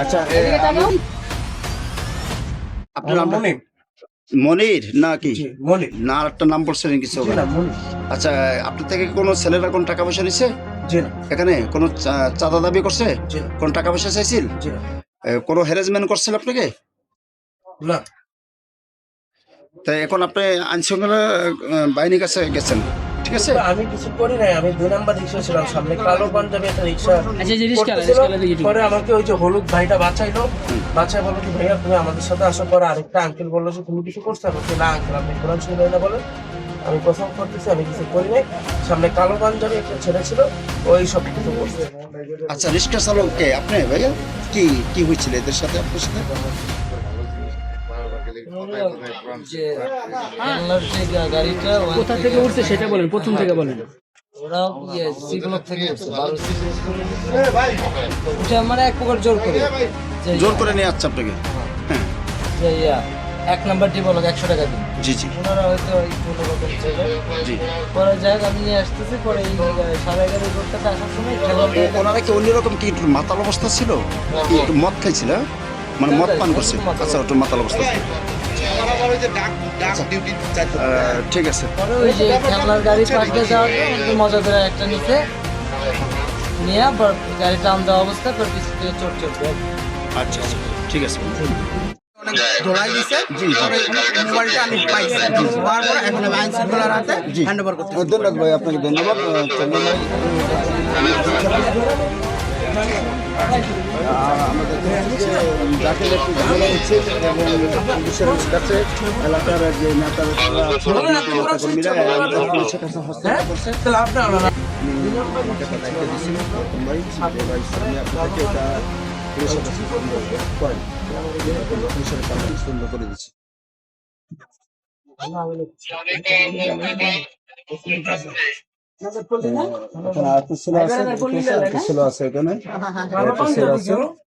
আচ্ছা আপনার নাম মনির নাকি মনির না আর একটা নাম বলছেন কিছু জি না মনির আচ্ছা আপনার থেকে কোনো ছেলেরা কোন টাকা পয়সা নিছে জি না এখানে কোনো চাঁদা দাবি করছে জি না কোন টাকা পয়সা চাইছিল জি না কোনো হ্যারাসমেন্ট করছিল আপনাকে না তাই এখন আপনি আইন শৃঙ্খলা বাহিনীর কাছে গেছেন ঠিক আছে আমি কিছু করি নাই আমি 2 নাম্বার রিক্সা ছিলাম সামনে কালো পাঞ্জাবি একটা রিক্সা পরে আমাকে ওই যে হলুদ ভাইটা বাঁচাইলো বাঁচাই বললো কি ভাইয়া তুমি আমাদের সাথে আসার পরে আরেকটা আঙ্কেল বললো যে তুমি কিছু করছো আমি বলছি, না আঙ্কেল আপনি কোরআন শুনলেন না বলে আমি প্রথম করতেছি আমি কিছু করি নাই সামনে কালো পাঞ্জাবি একটা ছেলে ছিল ওই সব কিছু করছে আচ্ছা রিক্সা চালক কে আপনি ভাইয়া কি কি হয়েছিল এদের সাথে আপনার সাথে গাড়িটা কোথা থেকে উঠছে সেটা বলেন প্রথম থেকে বলেন ওরা সিগুলো থেকে উঠছে 12 মানে এক প্রকার জোর করে নিয়ে আসছে আপনাকে হ্যাঁ যে এক নাম্বার টি বলো 100 টাকা দিন জি জি ওনারা হয়তো কোনো রকম ছিল জি পরে যাই আমি নিয়ে আসতেছি পরে এই 11:30 রোডটাতে আসার সময় খেলাম ওনারা কি অন্যরকম কি একটু মাতাল অবস্থা ছিল কি একটু মদ খাইছিল মানে মদ পান করছে আচ্ছা একটু মাতাল অবস্থা ছিল ঠিক আছে পরে ওই যে খেলনার গাড়ি পাশ দিয়ে যাওয়ার একটু মজা করে একটা নিচে নিয়ে আবার গাড়ি টান দেওয়া অবস্থায় পর পিছু দিয়ে চোট চলবে আচ্ছা আচ্ছা ঠিক আছে ধরাই দিছে মোবাইলটা আমি পাইছি পাওয়ার পর এখন আমি আইন শৃঙ্খলার হাতে হ্যান্ড ওভার করতে ধন্যবাদ ভাই আপনাকে ধন্যবাদ আমাদের জাতীয় একটি ঝামেলা হচ্ছে এবং পুলিশের কাছে এলাকার যে কর্মীরা পুলিশের কাছে হস্তক্ষেপ করছে আমাকে একটা দায়িত্ব দিচ্ছিল ভাই আপনাকে এটা পুলিশের কাছে করেন পুলিশের কাছে সুন্দর করে দিচ্ছি এখন আর্টিস্ট ছিল আছে এখানে আর্টিস্ট ছিল আছে